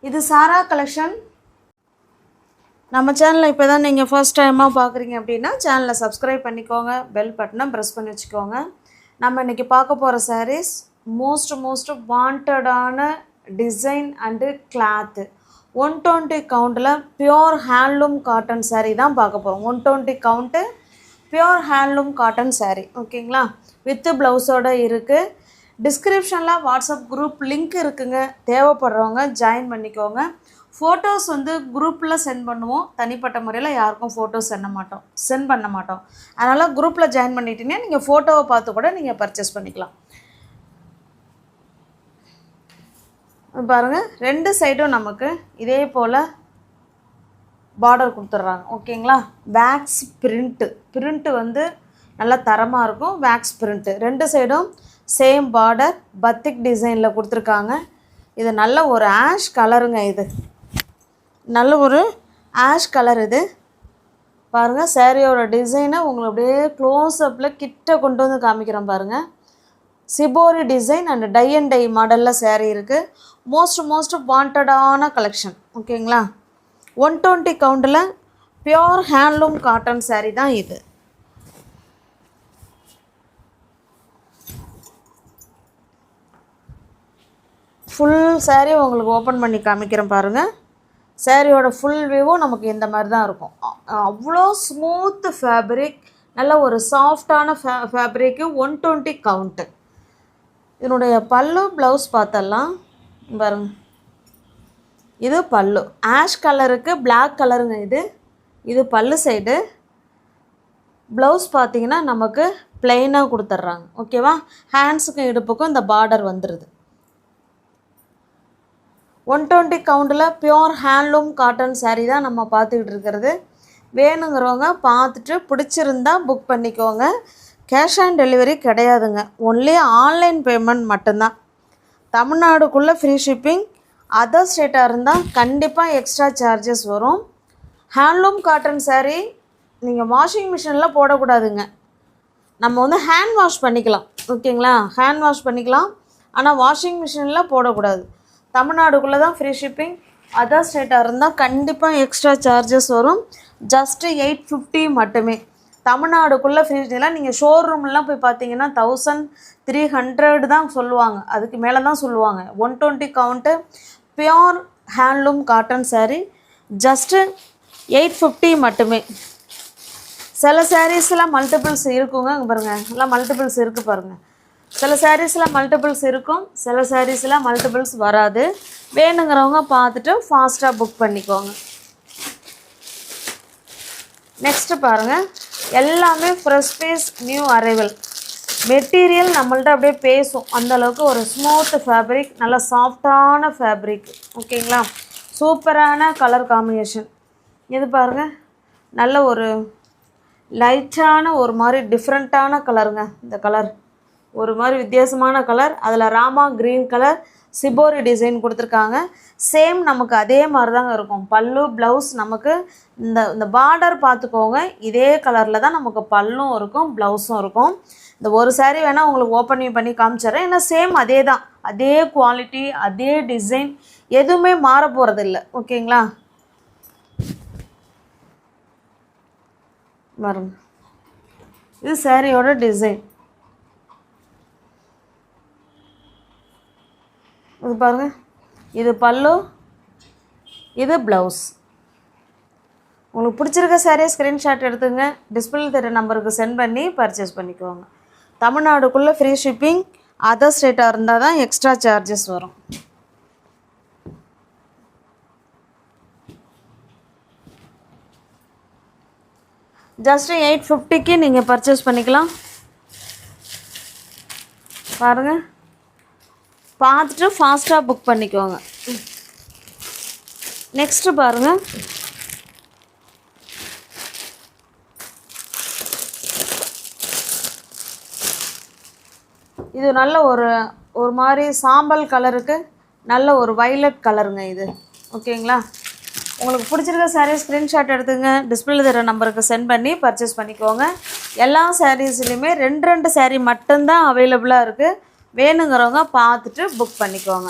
இது சாரா கலெக்ஷன். நம்ம சேனலை இப்போ தான் நீங்கள் ஃபர்ஸ்ட் டைமாக பார்க்குறீங்க அப்படின்னா சேனலை சப்ஸ்கிரைப் பண்ணிக்கோங்க, பெல் பட்டனை ப்ரெஸ் பண்ணி வச்சுக்கோங்க. நம்ம இன்றைக்கி பார்க்க போகிற சாரீஸ் மோஸ்ட் வாண்டடான டிசைன் அண்டு கிளாத்து 120 கவுண்டில் பியோர் ஹேண்ட்லூம் காட்டன் சாரீ தான் பார்க்க போகிறோம். 120 count pure handloom cotton saree, ஓகேங்களா? வித்து ப்ளவுஸோடு இருக்குது. டிஸ்கிரிப்ஷனில் வாட்ஸ்அப் குரூப் லிங்க் இருக்குங்க, தேவைப்படுறவங்க ஜாயின் பண்ணிக்கோங்க. ஃபோட்டோஸ் குரூப்பில் சென்ட் பண்ணுவோம், தனிப்பட்ட முறையில் யாருக்கும் ஃபோட்டோஸ் சென்ட் பண்ண மாட்டோம். அதனால் குரூப்பில் ஜாயின் பண்ணிட்டீங்கன்னா நீங்கள் ஃபோட்டோவை பார்த்து கூட நீங்கள் பர்ச்சேஸ் பண்ணிக்கலாம். பாருங்கள், 2 சைடும் நமக்கு இதே போல் பார்டர் கொடுத்துட்றாங்க, ஓகேங்களா? வேக்ஸ் பிரிண்ட்டு நல்லா தரமாக இருக்கும். வேக்ஸ் பிரிண்ட்டு 2 சைடும் சேம் பார்டர் பத்திக் டிசைனில் கொடுத்துருக்காங்க. இது நல்ல ஒரு ஆஷ் கலருங்க. இது நல்ல ஒரு ஆஷ் கலர். இது பாருங்கள், சாரியோட டிசைனை உங்களுக்கு அப்படியே க்ளோஸ்அப்பில் கிட்ட கொண்டு வந்து காமிக்கிறோம் பாருங்கள். Shibori design and tie and dye மாடலில் சாரீ இருக்குது. மோஸ்ட் வாண்டடான கலெக்ஷன், ஓகேங்களா? 120 கவுண்டில் பியோர் ஹேண்ட்லூம் காட்டன் சாரீ தான் இது. ஃபுல் சாரீ உங்களுக்கு ஓப்பன் பண்ணி காமிக்கிறேன் பாருங்கள். சாரியோட ஃபுல் வியூவும் நமக்கு இந்த மாதிரி தான் இருக்கும். அவ்வளோ ஸ்மூத்து ஃபேப்ரிக், நல்ல ஒரு சாஃப்டான ஃபேப்ரிக்கு. 120 கவுண்ட்டு. இதனுடைய பல்லு ப்ளவுஸ் பார்த்தலாம் பாருங்க. இது பல்லு ஆஷ் கலருக்கு பிளாக் கலருங்க. இது பல்லு சைடு. ப்ளவுஸ் பார்த்தீங்கன்னா நமக்கு ப்ளெயினாக கொடுத்துட்றாங்க, ஓகேவா? ஹேண்ட்ஸுக்கும் இடுப்புக்கும் இந்த பார்டர் வந்துடுது. 120 கவுண்டில் பியோர் ஹேண்ட்லூம் காட்டன் சாரீ தான் நம்ம பார்த்துக்கிட்டு இருக்கிறது. வேணுங்கிறவங்க பார்த்துட்டு பிடிச்சிருந்தா புக் பண்ணிக்கோங்க. கேஷ் ஆன் டெலிவரி கிடையாதுங்க, ஒன்லி ஆன்லைன் பேமெண்ட் மட்டும்தான். தமிழ்நாடுக்குள்ளே ஃப்ரீ ஷிப்பிங். அதர் ஸ்டேட்டாக இருந்தால் கண்டிப்பாக எக்ஸ்ட்ரா சார்ஜஸ் வரும். ஹேண்ட்லூம் காட்டன் சாரீ நீங்கள் வாஷிங் மிஷினில் போடக்கூடாதுங்க. நம்ம ஹேண்ட் வாஷ் பண்ணிக்கலாம், ஓகேங்களா? ஹேண்ட் வாஷ் பண்ணிக்கலாம், ஆனால் வாஷிங் மிஷினில் போடக்கூடாது. தமிழ்நாடுக்குள்ளே தான் ஃப்ரீ ஷிப்பிங். அதர் ஸ்டேட்டாக இருந்தால் கண்டிப்பாக எக்ஸ்ட்ரா சார்ஜஸ் வரும். ஜஸ்ட்டு 850 மட்டுமே. தமிழ்நாடுக்குள்ளே ஃப்ரீ ஷிப்பிங்லாம் நீங்கள் ஷோரூம்லாம் போய் பார்த்தீங்கன்னா 1300 தான் சொல்லுவாங்க, அதுக்கு மேலே தான் சொல்லுவாங்க. 120 count pure handloom cotton sari just 850 மட்டுமே. சில சாரீஸில் மல்டிபிள்ஸ் இருக்குங்க, அங்கே பாருங்கள், எல்லாம் மல்டிபிள்ஸ் இருக்குது பாருங்கள். சில சாரீஸில் மல்டிபிள்ஸ் இருக்கும், சில சாரீஸில் மல்டிபிள்ஸ் வராது. வேணுங்கிறவங்க பார்த்துட்டு ஃபாஸ்ட்டாக புக் பண்ணிக்கோங்க. நெக்ஸ்ட்டு பாருங்கள், எல்லாமே fresh piece, new arrival. Material நம்மள்ட்ட அப்படியே பேசும், அந்தளவுக்கு ஒரு ஸ்மூத் ஃபேப்ரிக், நல்ல சாஃப்டான ஃபேப்ரிக், ஓகேங்களா? சூப்பரான கலர் காம்பினேஷன். இது பாருங்கள், நல்ல ஒரு லைட்டான ஒரு மாதிரி டிஃப்ரெண்ட்டான கலருங்க. இந்த கலர் ஒரு மாதிரி வித்தியாசமான கலர். அதில் Rama green colour shibori design கொடுத்துருக்காங்க. சேம் நமக்கு அதே மாதிரி தாங்க இருக்கும். பல்லு ப்ளவுஸ் நமக்கு இந்த பார்டர் பார்த்துக்கோங்க, இதே கலரில் தான் நமக்கு பல்லும் இருக்கும், ப்ளவுஸும் இருக்கும். இந்த ஒரு சாரீ வேணால் உங்களுக்கு ஓப்பனிங் பண்ணி காமிச்சிட்றேன். ஏன்னா சேம் அதே தான், அதே குவாலிட்டி, அதே டிசைன், எதுவுமே மாற போகிறதில்ல, ஓகேங்களா? பாருங்க, இது சாரியோட டிசைன். இது பாருங்கள், இது பல்லு, இது ப்ளவுஸ். உங்களுக்கு பிடிச்சிருக்க சாரியை ஸ்க்ரீன்ஷாட் எடுத்துங்க, டிஸ்பிளே தர நம்பருக்கு சென்ட் பண்ணி பர்ச்சேஸ் பண்ணிக்கோங்க. தமிழ்நாடுக்குள்ளே ஃப்ரீ ஷிப்பிங். அதர் ஸ்டேட்டாக இருந்தால் தான் எக்ஸ்ட்ரா சார்ஜஸ் வரும். ஜஸ்ட்டு 850க்கு நீங்கள் பர்ச்சேஸ் பண்ணிக்கலாம். பாருங்கள், பார்த்துட்டு ஃபாஸ்ட்டாக புக் பண்ணிக்கோங்க. நெக்ஸ்ட்டு பாருங்கள், இது நல்ல ஒரு மாதிரி சாம்பல் கலருக்கு நல்ல ஒரு வைலட் கலருங்க இது, ஓகேங்களா? உங்களுக்கு பிடிச்சிருக்க சாரீ ஸ்க்ரீன்ஷாட் எடுத்துங்க, டிஸ்பிளே தர நம்பருக்கு சென்ட் பண்ணி பர்ச்சேஸ் பண்ணிக்கோங்க. எல்லா சாரீஸ்லையுமே 2 சாரீ மட்டும்தான் அவைலபிளாக இருக்குது. வேணுங்கிறவங்க பார்த்துட்டு புக் பண்ணிக்கோங்க.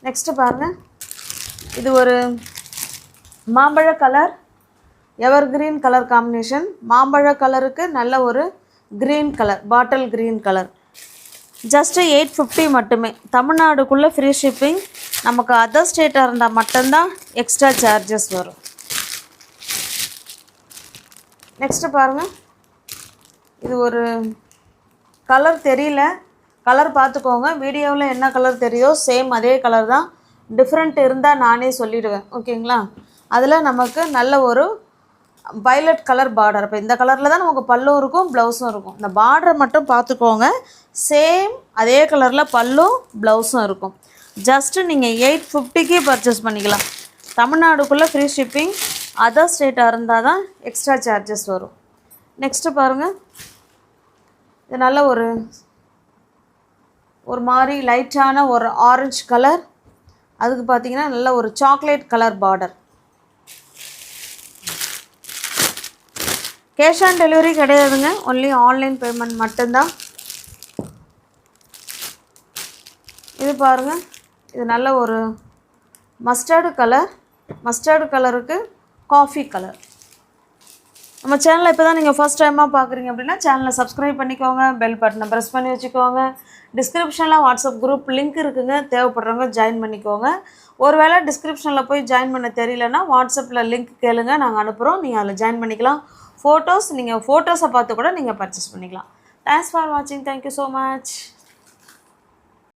நெக்ஸ்ட்டு பாருங்கள், இது ஒரு மாம்பழ கலர், எவர் கிரீன் கலர் காம்பினேஷன். மாம்பழ கலருக்கு நல்ல ஒரு green colour, bottle green colour. Just 850 மட்டுமே. தமிழ்நாடுக்குள்ளே ஃப்ரீ ஷிப்பிங். நமக்கு அதர் ஸ்டேட்டாக இருந்தால் மட்டும்தான் எக்ஸ்ட்ரா சார்ஜஸ் வரும். நெக்ஸ்ட்டு பாருங்கள், இது ஒரு கலர் தெரியல, கலர் பார்த்துக்கோங்க. வீடியோவில் என்ன கலர் தெரியுதோ சேம் அதே கலர் தான். டிஃப்ரெண்ட் இருந்தால் நானே சொல்லிவிடுவேன், ஓகேங்களா. அதில் நமக்கு நல்ல ஒரு வயலட் கலர் பார்டர். இப்போ இந்த கலரில் தான் நமக்கு பல்லும் இருக்கும், ப்ளவுஸும் இருக்கும். இந்த பார்டரை மட்டும் பார்த்துக்கோங்க. சேம் அதே கலரில் பல்லும் ப்ளவுஸும் இருக்கும். ஜஸ்ட்டு நீங்கள் 850க்கு பர்ச்சேஸ் பண்ணிக்கலாம். தமிழ்நாடுக்குள்ளே ஃப்ரீ ஷிப்பிங். அதர் ஸ்டேட்டாக இருந்தால் தான் எக்ஸ்ட்ரா சார்ஜஸ் வரும். நெக்ஸ்ட்டு பாருங்கள், இது நல்ல ஒரு மாதிரி லைட்டான ஒரு ஆரஞ்சு கலர். அதுக்கு பார்த்தீங்கன்னா நல்ல ஒரு chocolate colour border. Cash on delivery கிடையாதுங்க, ஒன்லி ஆன்லைன் பேமெண்ட் மட்டும்தான். இது பாருங்கள், இது நல்ல ஒரு மஸ்டர்டு கலர். மஸ்டர்டு கலருக்கு காஃபி கலர். நம்ம சேனலை இப்போ தான் நீங்கள் ஃபஸ்ட் டைமாக பார்க்குறீங்க அப்படின்னா சேனலை சப்ஸ்கிரைப் பண்ணிக்கோங்க, பெல் பட்டனை ப்ரெஸ் பண்ணி வச்சுக்கோங்க. டிஸ்கிரிப்ஷனில் வாட்ஸ்அப் குரூப் லிங்க் இருக்குங்க, தேவைப்படுறவங்க ஜாயின் பண்ணிக்கோங்க. ஒருவேளை டிஸ்கிரிப்ஷனில் போய் ஜாயின் பண்ண தெரியலன்னா வாட்ஸ்அப்பில் லிங்க் கேளுங்க, நாங்கள் அனுப்புகிறோம், நீங்கள் அதில் ஜாயின் பண்ணிக்கலாம். ஃபோட்டோஸ், நீங்கள் ஃபோட்டோஸை பார்த்து கூட நீங்கள் பர்ச்சேஸ் பண்ணிக்கலாம். தேங்க்ஸ் ஃபார் வாட்சிங். Thank you so much.